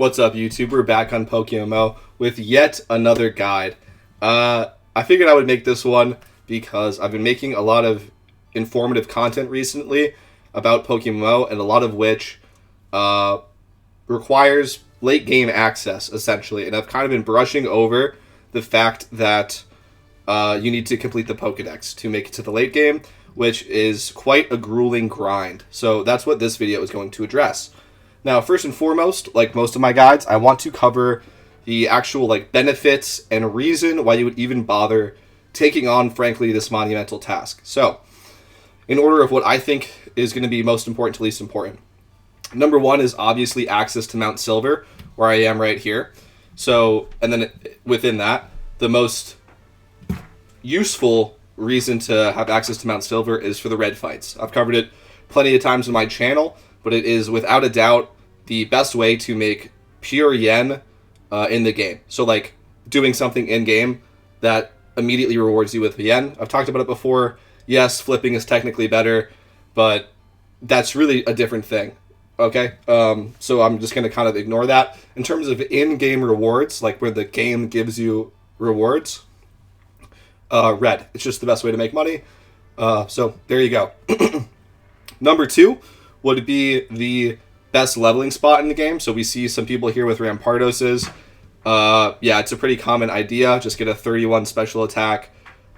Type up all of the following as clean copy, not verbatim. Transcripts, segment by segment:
What's up, YouTube? We're back on PokeMMO with yet another guide. I figured I would make this one because I've been making a lot of informative content recently about PokeMMO, and a lot of which requires late game access, essentially. And I've kind of been brushing over the fact that you need to complete the Pokedex to make it to the late game, which is quite a grueling grind. So that's what this video is going to address. Now, first and foremost, like most of my guides, I want to cover the actual benefits and reason why you would even bother taking on, frankly, this monumental task. So, in order of what I think is going to be most important to least important. Number one is obviously access to Mount Silver, where I am right here. So, and then within that, the most useful reason to have access to Mount Silver is for the red fights. I've covered it plenty of times on my channel, but it is without a doubt the best way to make pure yen in the game. So doing something in game that immediately rewards you with yen. I've talked about it before. Yes, flipping is technically better, but that's really a different thing. Okay, so I'm just going to kind of ignore that. In terms of in-game rewards, like where the game gives you rewards, red. It's just the best way to make money. So there you go. Number two would be the best leveling spot in the game. So we see some people here with Rampardoses. Yeah, it's a pretty common idea. Just get a 31 special attack,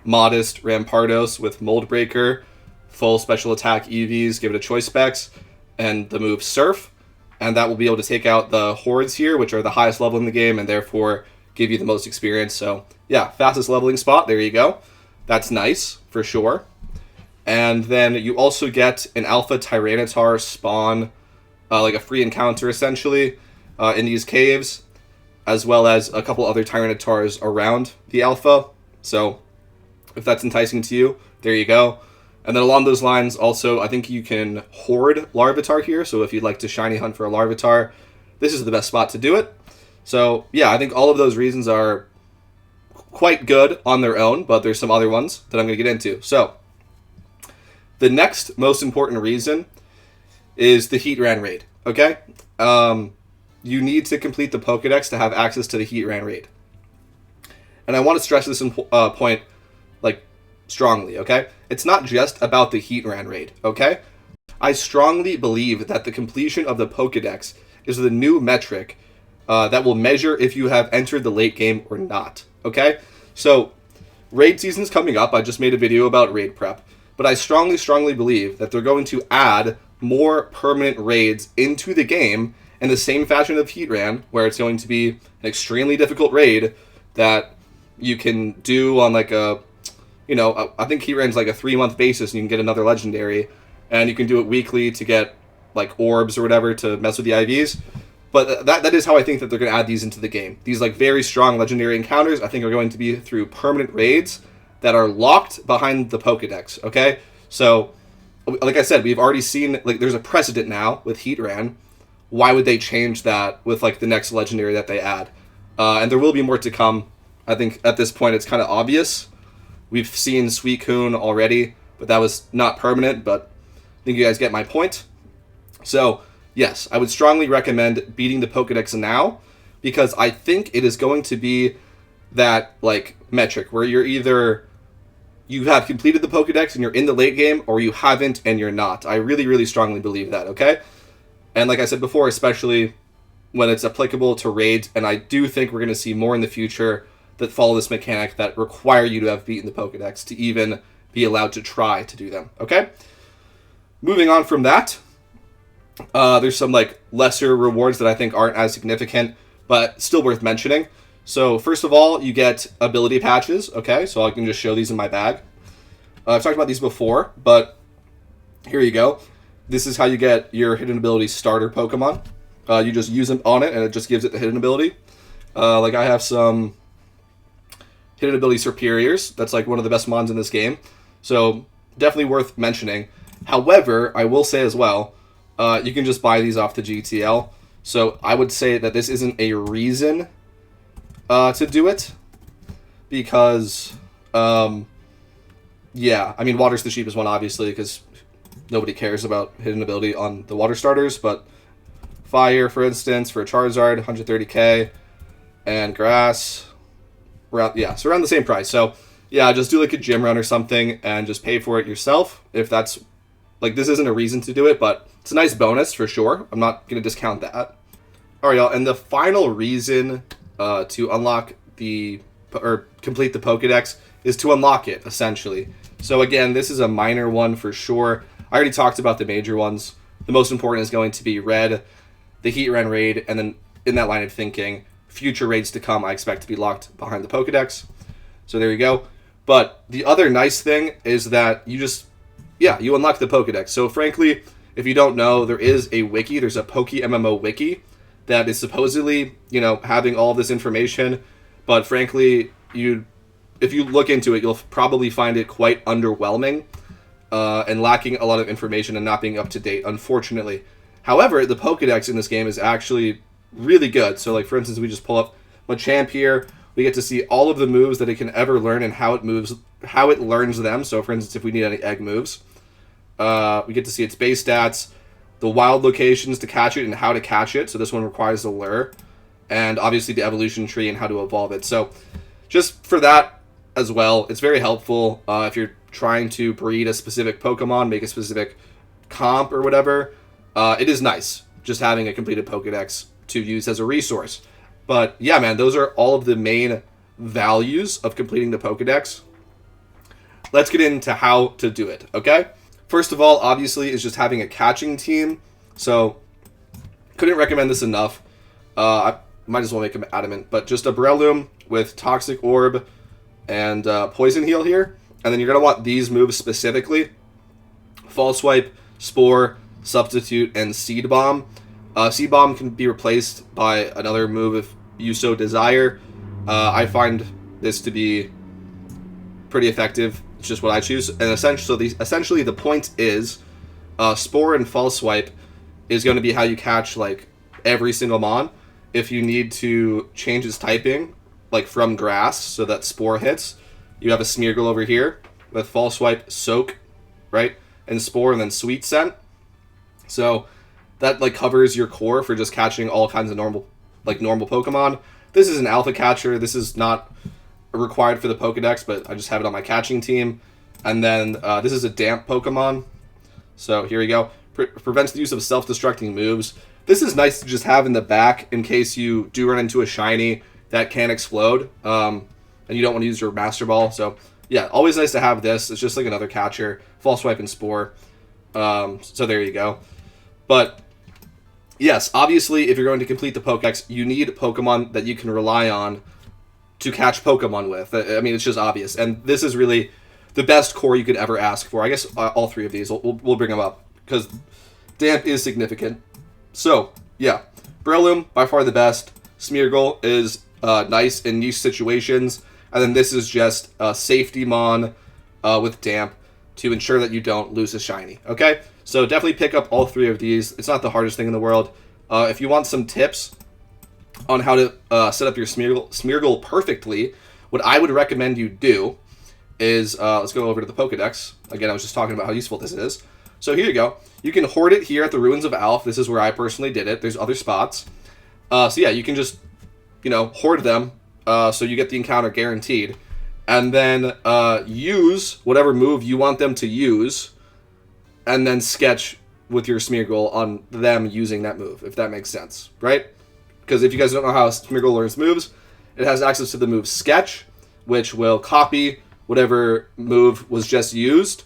modest Rampardos with Mold Breaker, full special attack EVs, give it a choice specs, and the move Surf. And that will be able to take out the Hordes here, which are the highest level in the game, and therefore give you the most experience. So yeah, fastest leveling spot. There you go. That's nice, for sure. And then you also get an Alpha Tyranitar spawn, like a free encounter, essentially, in these caves, as well as a couple other Tyranitars around the Alpha. So if that's enticing to you, there you go. And then along those lines, also, I think you can hoard Larvitar here. So if you'd like to shiny hunt for a Larvitar, this is the best spot to do it. So yeah, I think all of those reasons are quite good on their own, but there's some other ones that I'm going to get into. So the next most important reason is the Heatran raid, okay? You need to complete the Pokedex to have access to the Heatran raid. And I want to stress this point, strongly, okay? It's not just about the Heatran raid, okay? I strongly believe that the completion of the Pokedex is the new metric that will measure if you have entered the late game or not, okay? So, raid season's coming up. I just made a video about raid prep. But I strongly, strongly believe that they're going to add more permanent raids into the game in the same fashion of Heatran, where it's going to be an extremely difficult raid that you can do on I think Heatran's a 3-month basis, and you can get another legendary, and you can do it weekly to get orbs or whatever to mess with the IVs. But that is how I think that they're going to add these into the game. These very strong legendary encounters, I think, are going to be through permanent raids that are locked behind the Pokedex, okay? So, like I said, we've already seen, there's a precedent now with Heatran. Why would they change that with, the next legendary that they add? And there will be more to come. I think at this point it's kind of obvious. We've seen Suicune already, but that was not permanent, but I think you guys get my point. So, yes, I would strongly recommend beating the Pokedex now, because I think it is going to be that, metric where you're either you have completed the Pokedex and you're in the late game, or you haven't and you're not. I really, really strongly believe that, okay? And like I said before, especially when it's applicable to raids, and I do think we're going to see more in the future that follow this mechanic that require you to have beaten the Pokedex to even be allowed to try to do them, okay? Moving on from that, there's some lesser rewards that I think aren't as significant, but still worth mentioning. So first of all, you get ability patches, okay? So I can just show these in my bag. I've talked about these before, but here you go. This is how you get your hidden ability starter Pokemon. You just use them on it, and it just gives it the hidden ability. I have some hidden ability superiors. That's one of the best mons in this game. So definitely worth mentioning. However, I will say as well, you can just buy these off the GTL. So I would say that this isn't a reason to do it, because yeah, I mean, Water's the cheapest one, obviously, because nobody cares about hidden ability on the water starters, but Fire, for instance, for a Charizard, 130k, and Grass, around the same price. So yeah, just do like a gym run or something and just pay for it yourself. If that's like, this isn't a reason to do it, but it's a nice bonus for sure. I'm not gonna discount that. All right, y'all, and the final reason to unlock or complete the Pokedex is to unlock it, essentially. So again, this is a minor one for sure. I already talked about the major ones. The most important is going to be Red, the Heatran raid, and then in that line of thinking, future raids to come I expect to be locked behind the Pokedex. So there you go. But the other nice thing is that you unlock the Pokedex. So frankly, if you don't know, there is a wiki. There's a PokeMMO wiki that is supposedly, having all of this information. But frankly, if you look into it, you'll probably find it quite underwhelming and lacking a lot of information and not being up to date, unfortunately. However, the Pokedex in this game is actually really good. So, like, for instance, we just pull up Machamp here. We get to see all of the moves that it can ever learn and how it learns them. So, for instance, if we need any egg moves, we get to see its base stats, the wild locations to catch it and how to catch it. So this one requires a lure, and obviously the evolution tree and how to evolve it. So just for that as well, it's very helpful if you're trying to breed a specific Pokemon, make a specific comp or whatever. It is nice just having a completed Pokedex to use as a resource. But yeah, man, those are all of the main values of completing the Pokedex. Let's get into how to do it, okay? First of all, obviously, is just having a catching team. So, couldn't recommend this enough. I might as well make him adamant. But just a Breloom with Toxic Orb and Poison Heal here. And then you're going to want these moves specifically. False Swipe, Spore, Substitute, and Seed Bomb. Seed Bomb can be replaced by another move if you so desire. I find this to be pretty effective. It's just what I choose. And essentially the point is Spore and False Swipe is going to be how you catch like every single Mon. If you need to change its typing, like from Grass, so that Spore hits, you have a Smeargle over here with False Swipe, Soak, right? And Spore, and then Sweet Scent. So that like covers your core for just catching all kinds of normal Pokemon. This is an alpha catcher. This is not required for the Pokedex, but I just have it on my catching team. And then this is a damp Pokemon. So here we go. Prevents the use of self-destructing moves. This is nice to just have in the back in case you do run into a shiny that can explode. And you don't want to use your Master Ball. So yeah, always nice to have this. It's just like another catcher. False Swipe and Spore. So there you go. But yes, obviously, if you're going to complete the Pokedex, you need Pokemon that you can rely on to catch Pokemon with. I mean, it's just obvious. And this is really the best core you could ever ask for. I guess all three of these, we'll bring them up, because Damp is significant. So, yeah. Breloom, by far the best. Smeargle is nice in niche situations. And then this is just a safety Mon with Damp to ensure that you don't lose a shiny. Okay? So definitely pick up all three of these. It's not the hardest thing in the world. If you want some tips on how to set up your Smeargle perfectly, what I would recommend you do is, let's go over to the Pokedex. Again, I was just talking about how useful this is. So here you go. You can hoard it here at the Ruins of Alph. This is where I personally did it. There's other spots. So yeah, you can just, hoard them so you get the encounter guaranteed. And then use whatever move you want them to use, and then sketch with your Smeargle on them using that move, if that makes sense, right? Because if you guys don't know how Smeargle learns moves, it has access to the move Sketch, which will copy whatever move was just used,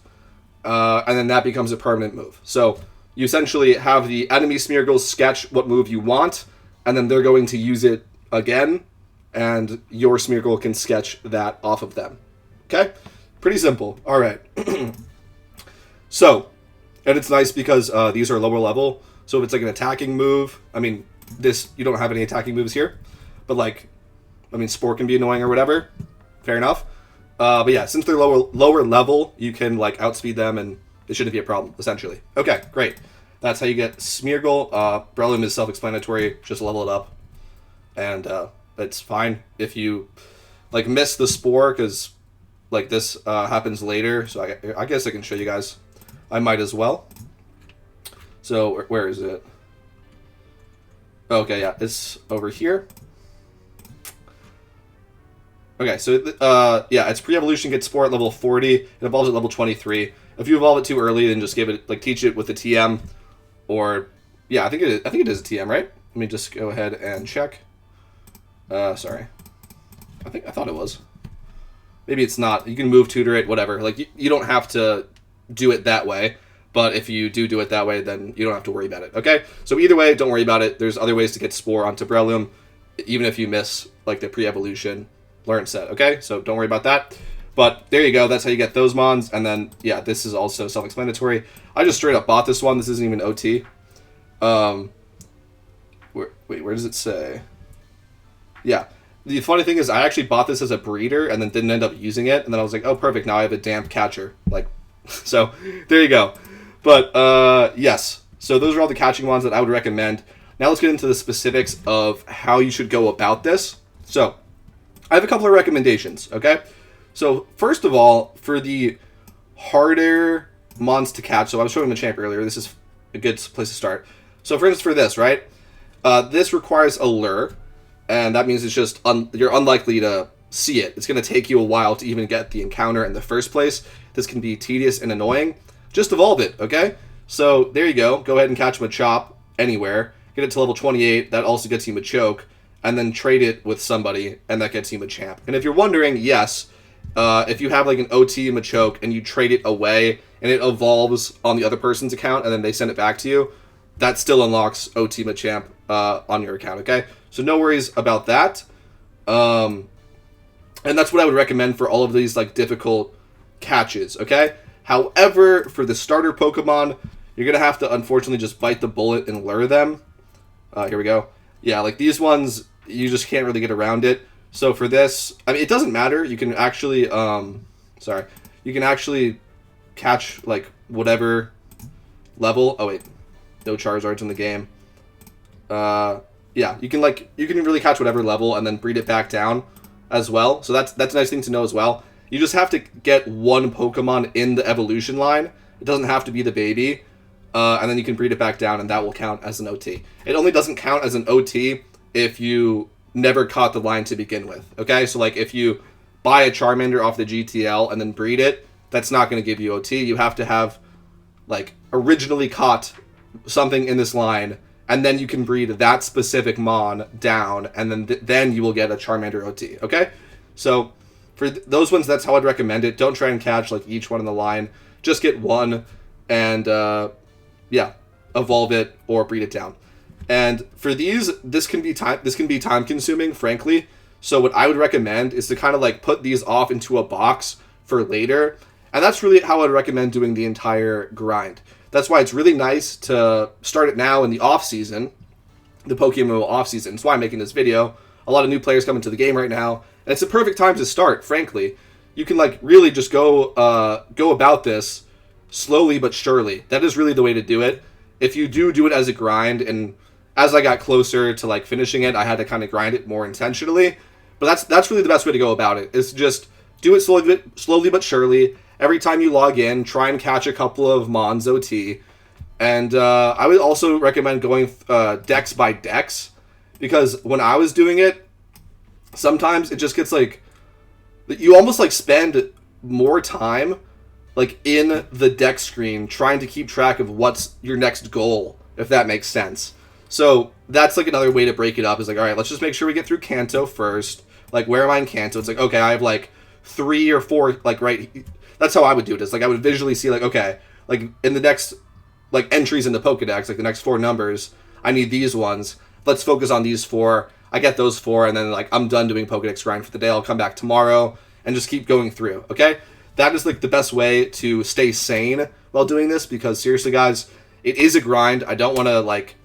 and then that becomes a permanent move. So you essentially have the enemy Smeargle sketch what move you want, and then they're going to use it again, and your Smeargle can sketch that off of them. Okay? Pretty simple. All right. So, and it's nice because these are lower level, so if it's like an attacking move, I mean, you don't have any attacking moves here, but Spore can be annoying or whatever. Fair enough. But yeah, since they're lower level, you can outspeed them, and it shouldn't be a problem, essentially. Okay, great. That's how you get Smeargle. Breloom is self-explanatory. Just level it up, and it's fine if you miss the Spore, because this happens later. So I guess I can show you guys. I might as well. So where is it? Okay, yeah, it's over here. Okay, so yeah, its pre-evolution gets Spore at level 40. It evolves at level 23. If you evolve it too early, then just give it teach it with a TM, or yeah, I think it is a TM, right? Let me just go ahead and check. Sorry, I thought it was. Maybe it's not. You can move tutor it, whatever. Like you don't have to do it that way, but if you do it that way, then you don't have to worry about it. Okay, so either way, don't worry about it. There's other ways to get Spore onto Breloom, even if you miss like the pre-evolution learn set, okay? So don't worry about that. But there you go. That's how you get those mons. And then, yeah, this is also self-explanatory. I just straight up bought this one. This isn't even OT. Where does it say? Yeah. The funny thing is I actually bought this as a breeder and then didn't end up using it. And then I was like, oh, perfect. Now I have a damp catcher. Like, so there you go. But, yes. So those are all the catching mons that I would recommend. Now let's get into the specifics of how you should go about this. So I have a couple of recommendations, okay? So, first of all, for the harder mons to catch, so I was showing the champ earlier, this is a good place to start. So, for instance, for this, right? This requires a lure, and that means it's just, you're unlikely to see it. It's going to take you a while to even get the encounter in the first place. This can be tedious and annoying. Just evolve it, okay? So, there you go. Go ahead and catch Machop anywhere. Get it to level 28. That also gets you Machoke. And then trade it with somebody, and that gets you Machamp. And if you're wondering, yes, if you have like an OT Machoke and you trade it away and it evolves on the other person's account and then they send it back to you, that still unlocks OT Machamp on your account, okay? So no worries about that. And that's what I would recommend for all of these like difficult catches, okay? However, for the starter Pokemon, you're going to have to unfortunately just bite the bullet and lure them. Here we go. Yeah, like these ones, you just can't really get around it. So for this, I mean, it doesn't matter. You can actually, you can actually catch like whatever level. Oh wait, no Charizards in the game. Yeah, you can really catch whatever level and then breed it back down as well. So that's a nice thing to know as well. You just have to get one Pokemon in the evolution line. It doesn't have to be the baby. And then you can breed it back down, and that will count as an OT. It only doesn't count as an OT if you never caught the line to begin with, okay? So, like, if you buy a Charmander off the GTL and then breed it, that's not going to give you OT. You have to have, like, originally caught something in this line, and then you can breed that specific Mon down, and then you will get a Charmander OT, okay? So, for those ones, that's how I'd recommend it. Don't try and catch, like, each one in the line. Just get one, and, yeah, evolve it or breed it down. And for these, this can be time consuming, frankly. So what I would recommend is to kind of like put these off into a box for later. And that's really how I'd recommend doing the entire grind. That's why it's really nice to start it now in the off season, the PokeMMO off season. That's why I'm making this video. A lot of new players coming to the game right now, and it's a perfect time to start, frankly. You can like really just go about this slowly but surely. That is really the way to do it. If you do it as a grind, and as I got closer to like finishing it, I had to kind of grind it more intentionally. But that's really the best way to go about it. Is just do it slowly but surely. Every time you log in, try and catch a couple of Mons OT. And I would also recommend going dex by dex, because when I was doing it, sometimes it just gets like, you almost like spend more time like in the deck screen trying to keep track of what's your next goal, if that makes sense. So that's like another way to break it up, is like, all right, let's just make sure we get through Kanto first. Like, where am I in Kanto? It's like, okay, I have like 3 or 4, like, right. That's how I would do it. It's like I would visually see like, okay, like in the next like entries in the Pokedex, like the next 4 numbers, I need these ones. Let's focus on these 4. I get those 4, and then like I'm done doing Pokedex grind for the day. I'll come back tomorrow and just keep going through, okay? That is like the best way to stay sane while doing this, because seriously, guys, it is a grind. I don't want to like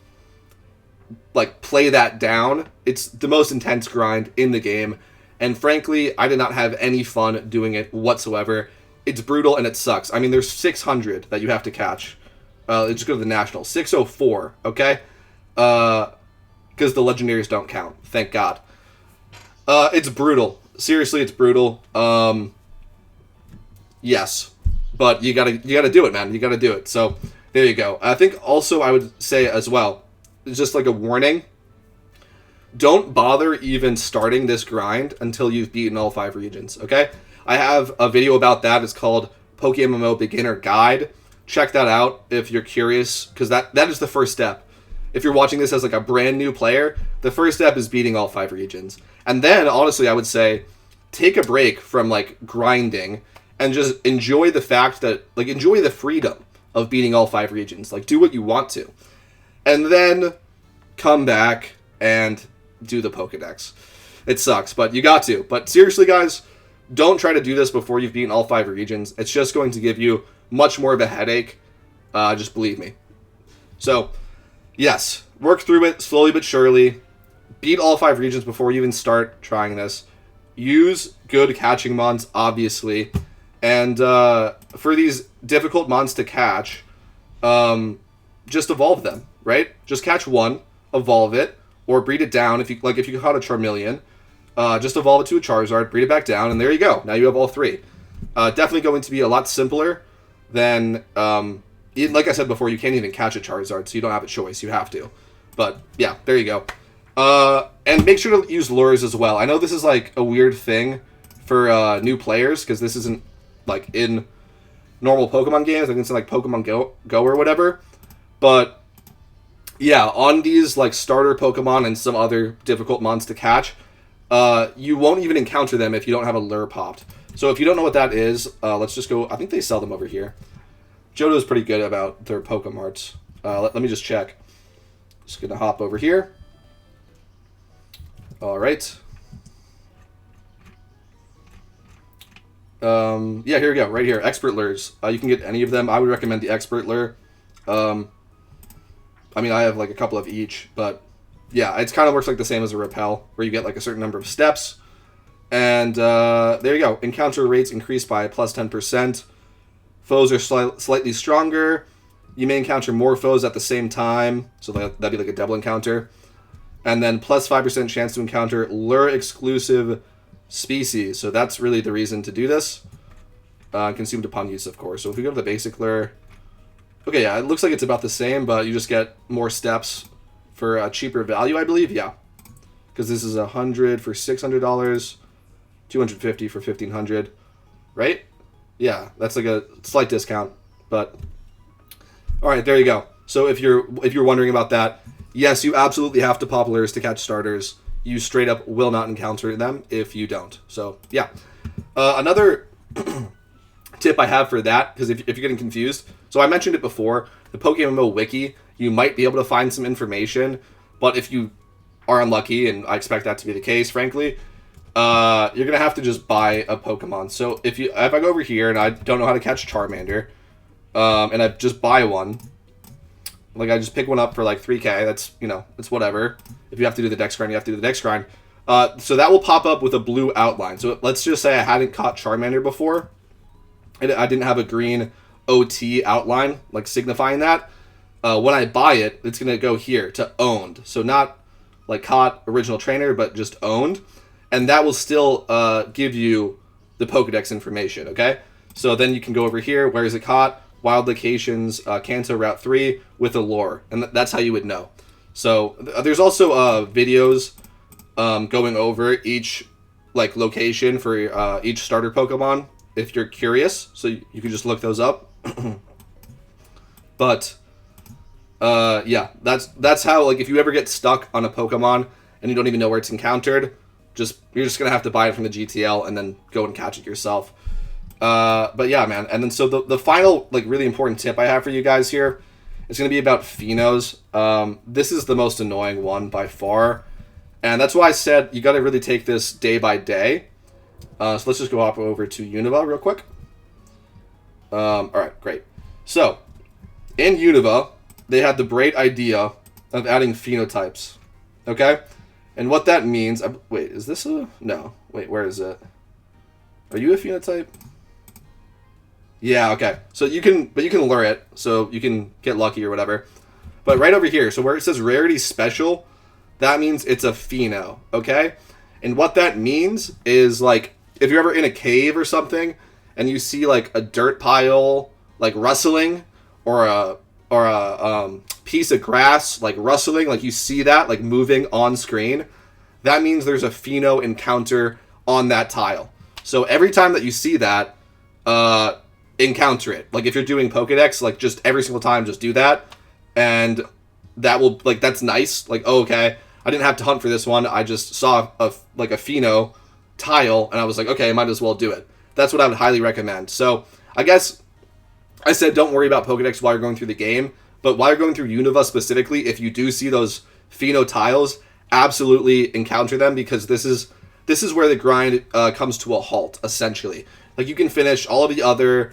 play that down. It's the most intense grind in the game, and frankly, I did not have any fun doing it whatsoever. It's brutal and it sucks. I mean, there's 600 that you have to catch. Just go to the National. 604, okay? Because the legendaries don't count. Thank God. It's brutal. Seriously, it's brutal. Yes, but you gotta do it, man. You gotta do it. So there you go. I think also I would say as well, just like a warning, don't bother even starting this grind until you've beaten all 5 regions, okay? I have a video about that. It's called PokeMMO Beginner Guide. Check that out if you're curious, because that is the first step. If you're watching this as like a brand new player, the first step is beating all 5 regions. And then, honestly, I would say, take a break from like grinding and just enjoy the fact that, like, enjoy the freedom of beating all 5 regions. Like, do what you want to. And then come back and do the Pokedex. It sucks, but you got to. But seriously, guys, don't try to do this before you've beaten all 5 regions. It's just going to give you much more of a headache. Just believe me. So, yes, work through it slowly but surely. Beat all 5 regions before you even start trying this. Use good catching mons, obviously. And for these difficult mons to catch, just evolve them, right? Just catch one, evolve it, or breed it down. If you caught a Charmeleon, just evolve it to a Charizard, breed it back down, and there you go. Now you have all 3. Definitely going to be a lot simpler than, like I said before, you can't even catch a Charizard, so you don't have a choice. You have to. But, yeah, there you go. And make sure to use lures as well. I know this is, like, a weird thing for new players, because this isn't, like, in normal Pokemon games. I think it's in, like, Pokemon Go or whatever. But yeah, on these like starter Pokemon and some other difficult mons to catch, you won't even encounter them if you don't have a lure popped. So if you don't know what that is, let's just go. I think they sell them over here. Johto's pretty good about their Pokemarts. Let me just check. Just gonna hop over here. All right. Yeah, here we go. Right here, expert lures. You can get any of them. I would recommend the expert lure. I mean, I have like a couple of each, but yeah, it kind of works like the same as a repel, where you get like a certain number of steps. And there you go. Encounter rates increase by plus 10%. Foes are slightly stronger. You may encounter more foes at the same time, so that'd be like a double encounter. And then plus 5% chance to encounter lure-exclusive species. So that's really the reason to do this. Consumed upon use, of course. So if we go to the basic lure... Okay, yeah, it looks like it's about the same, but you just get more steps for a cheaper value, I believe. Yeah, because this is $100 for $600, $250 for $1,500, right? Yeah, that's like a slight discount, but all right, there you go. So if you're wondering about that, yes, you absolutely have to pop lures to catch starters. You straight up will not encounter them if you don't. So yeah, another tip I have for that, because if you're getting confused, so I mentioned it before, the PokeMMO wiki, you might be able to find some information, but if you are unlucky, and I expect that to be the case, frankly, you're gonna have to just buy a Pokemon. So if I go over here and I don't know how to catch Charmander, and I just buy one, like I just pick one up for like 3K, that's, you know, it's whatever. If you have to do the Dex grind, you have to do the Dex grind. So that will pop up with a blue outline. So let's just say I hadn't caught Charmander before, and I didn't have a green OT outline, like signifying that. When I buy it, it's going to go here to owned. So not like caught original trainer, but just owned. And that will still give you the Pokedex information, okay? So then you can go over here, where is it caught? Wild locations, Kanto Route 3 with a lore. And that's how you would know. So there's also videos going over each like location for each starter Pokemon, if you're curious. So you can just look those up. But yeah, that's how, like, if you ever get stuck on a Pokemon and you don't even know where it's encountered, you're just gonna have to buy it from the GTL and then go and catch it yourself. But yeah, man. And then so the final like really important tip I have for you guys here is gonna be about Phenos. This is the most annoying one by far, and that's why I said you got to really take this day by day. So let's just go hop over to Unova real quick. All right, great. So in Unova, they had the great idea of adding phenotypes. Okay, and what that means? Wait, is this a no? Wait, where is it? Are you a phenotype? Yeah, okay. So you can lure it, so you can get lucky or whatever. But right over here, so where it says rarity special, that means it's a pheno, okay? And what that means is, like, if you're ever in a cave or something and you see like a dirt pile like rustling, or a piece of grass like rustling, like you see that like moving on screen, that means there's a Pheno encounter on that tile. So every time that you see that, encounter it. Like if you're doing Pokedex, like just every single time, just do that, and that will, like, that's nice. Like, oh, okay, I didn't have to hunt for this one. I just saw a Pheno tile, and I was like, okay, I might as well do it. That's what I would highly recommend. So I guess I said don't worry about Pokedex while you're going through the game, but while you're going through Unova specifically, if you do see those Pheno tiles, absolutely encounter them, because this is where the grind comes to a halt, essentially. Like, you can finish all of the other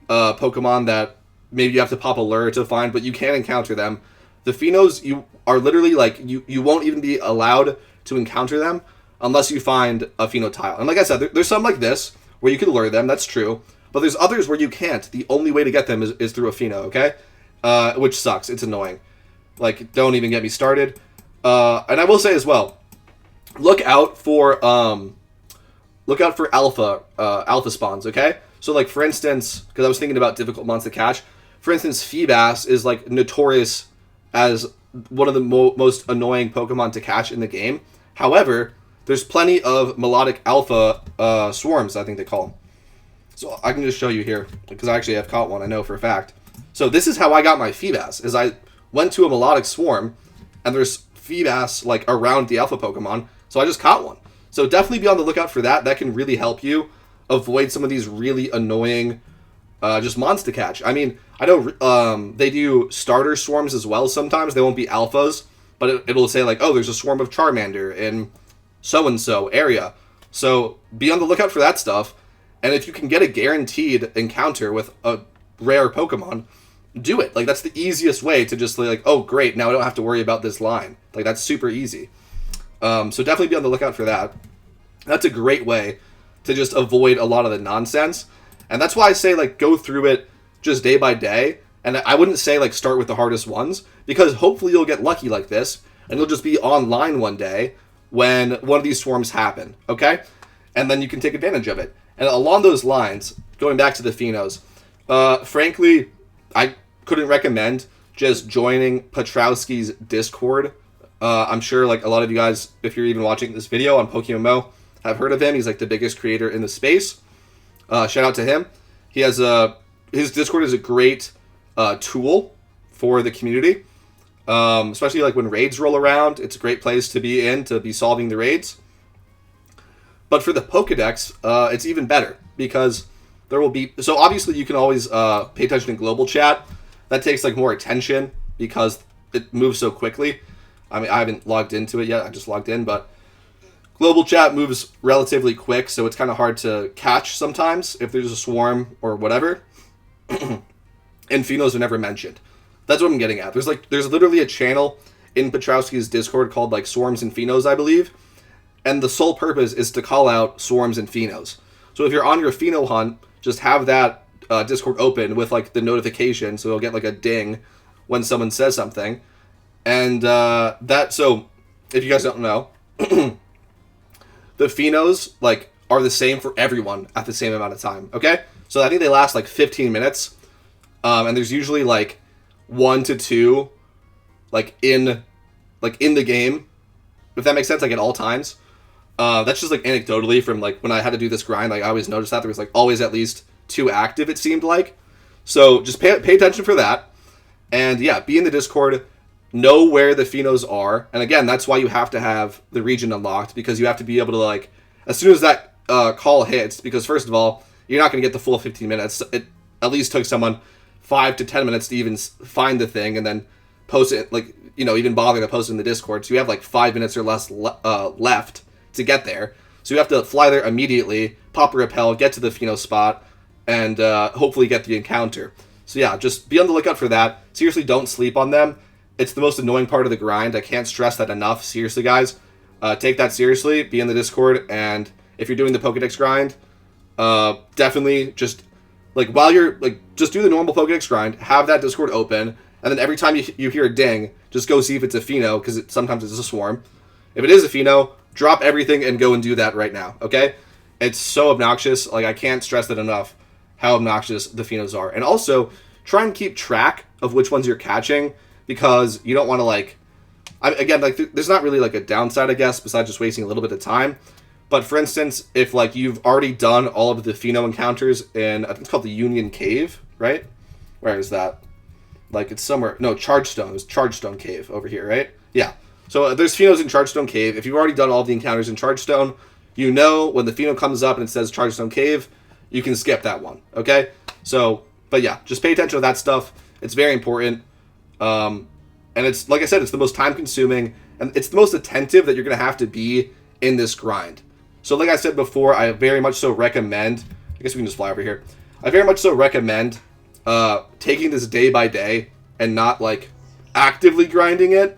Pokemon that maybe you have to pop a lure to find, but you can encounter them. The Phenos, you are literally, like, you won't even be allowed to encounter them unless you find a Pheno tile. And like I said, there's some like this where you can lure them, that's true, but there's others where you can't. The only way to get them is through a Pheno, okay? Which sucks. It's annoying. Like, don't even get me started. And I will say as well, look out for alpha spawns, okay? So, like, for instance, because I was thinking about difficult mons to catch, for instance, Feebas is, like, notorious as one of the most annoying Pokemon to catch in the game. However, there's plenty of melodic alpha swarms, I think they call them. So I can just show you here, because I actually have caught one, I know for a fact. So this is how I got my Feebas, is I went to a melodic swarm, and there's Feebas, like, around the alpha Pokemon, so I just caught one. So definitely be on the lookout for that. That can really help you avoid some of these really annoying just mons to catch. I mean, I know they do starter swarms as well sometimes. They won't be alphas, but it'll say, like, oh, there's a swarm of Charmander in so-and-so area. So be on the lookout for that stuff. And if you can get a guaranteed encounter with a rare Pokemon, do it. Like, that's the easiest way to just, like, oh, great, now I don't have to worry about this line. Like, that's super easy. So definitely be on the lookout for that. That's a great way to just avoid a lot of the nonsense. And that's why I say, like, go through it just day by day. And I wouldn't say, like, start with the hardest ones, because hopefully you'll get lucky like this, and you'll just be online one day when one of these swarms happen, okay? And then you can take advantage of it. And along those lines, going back to the Phenos, frankly, I couldn't recommend just joining Petrowski's Discord. I'm sure, like, a lot of you guys, if you're even watching this video on PokeMMO, have heard of him. He's, like, the biggest creator in the space. Shout out to him. He has his Discord is a great tool for the community, especially, like, when raids roll around. It's a great place to be solving the raids. But for the Pokedex, it's even better, because there will be... So obviously you can always pay attention to global chat. That takes, like, more attention because it moves so quickly. I mean, I haven't logged into it yet. I just logged in, but global chat moves relatively quick, so it's kind of hard to catch sometimes if there's a swarm or whatever. And Phenos are never mentioned. That's what I'm getting at. There's literally a channel in Petrowski's Discord called, like, Swarms and Phenos, I believe. And the sole purpose is to call out swarms and Phenos. So if you're on your Pheno hunt, just have that Discord open with, like, the notification, so you'll get, like, a ding when someone says something. And so if you guys don't know, the Phenos, like, are the same for everyone at the same amount of time, okay? So I think they last, like, 15 minutes. And there's usually, like, 1 to 2, like, in the game, if that makes sense, like, at all times. That's just, like, anecdotally from, like, when I had to do this grind, like, I always noticed that there was, like, always at least 2 active, it seemed like. So just pay attention for that. And, yeah, be in the Discord. Know where the Phenos are. And, again, that's why you have to have the region unlocked, because you have to be able to, like, as soon as that call hits, because, first of all, you're not going to get the full 15 minutes. It at least took someone 5 to 10 minutes to even find the thing and then post it, like, you know, even bother to post it in the Discord. So you have, like, 5 minutes or less left to get there. So you have to fly there immediately, pop a rappel, get to the Pheno spot, and hopefully get the encounter. So yeah, just be on the lookout for that. Seriously, don't sleep on them. It's the most annoying part of the grind. I can't stress that enough. Seriously, guys. Take that seriously. Be in the Discord, and if you're doing the Pokedex grind, definitely just, like, while you're, like, just do the normal Pokedex grind, have that Discord open, and then every time you hear a ding, just go see if it's a Pheno, because sometimes it's a swarm. If it is a Pheno, drop everything and go and do that right now, okay? It's so obnoxious. Like, I can't stress that enough, how obnoxious the Phenos are. And also, try and keep track of which ones you're catching, because you don't want to, like, again, like there's not really like a downside, I guess, besides just wasting a little bit of time. But for instance, if like you've already done all of the Pheno encounters in, I think it's called the Union Cave, right? Where is that? Like it's somewhere. No, Chargestone. It's Chargestone Cave over here, right? Yeah. So there's Phenos in Chargestone Cave. If you've already done all of the encounters in Chargestone, you know when the Pheno comes up and it says Chargestone Cave, you can skip that one. Okay. So, but yeah, just pay attention to that stuff. It's very important. And it's like I said, it's the most time consuming and it's the most attentive that you're gonna have to be in this grind. So like I said before, I very much so recommend, I guess we can just fly over here. I very much so recommend taking this day by day and not like actively grinding it.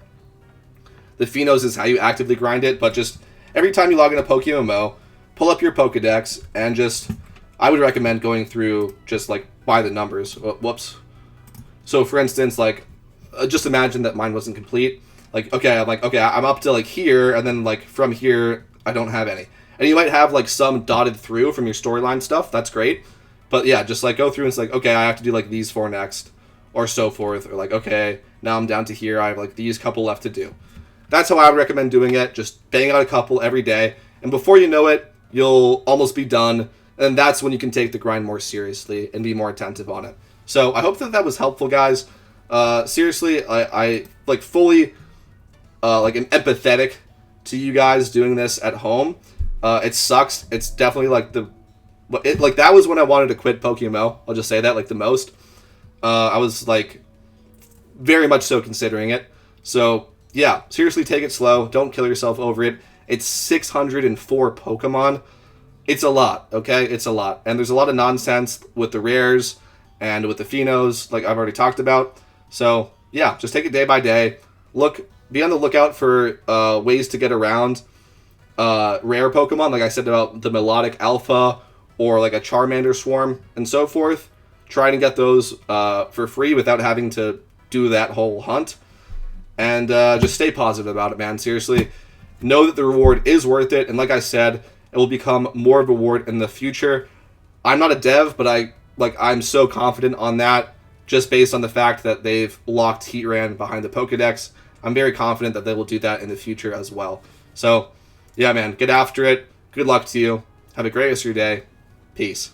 The Phenos is how you actively grind it, but just every time you log into PokeMMO, pull up your Pokedex and just, I would recommend going through just like by the numbers. Whoops. So for instance, like just imagine that mine wasn't complete. Like, okay, I'm up to like here, and then like from here, I don't have any. And you might have like some dotted through from your storyline stuff. That's great. But yeah, just like go through and it's like, okay, I have to do like these 4 next, or so forth. Or like, okay, now I'm down to here. I have like these couple left to do. That's how I would recommend doing it. Just bang out a couple every day. And before you know it, you'll almost be done. And that's when you can take the grind more seriously and be more attentive on it. So I hope that that was helpful, guys. Seriously, I like fully like am empathetic to you guys doing this at home. It sucks. It's definitely like like that was when I wanted to quit PokeMMO. I'll just say that like the most. I was like very much so considering it. So yeah, seriously, take it slow. Don't kill yourself over it. It's 604 Pokemon. It's a lot, okay? It's a lot. And there's a lot of nonsense with the rares and with the Phenos, like I've already talked about. So yeah, just take it day by day. Be on the lookout for ways to get around rare Pokemon, like I said about the Melodic Alpha or like a Charmander Swarm and so forth. Try to get those for free without having to do that whole hunt. And just stay positive about it, man. Seriously, know that the reward is worth it. And like I said, it will become more of a reward in the future. I'm not a dev, but I'm so confident on that just based on the fact that they've locked Heatran behind the Pokedex. I'm very confident that they will do that in the future as well. So, yeah, man, get after it. Good luck to you. Have a great rest of your day. Peace.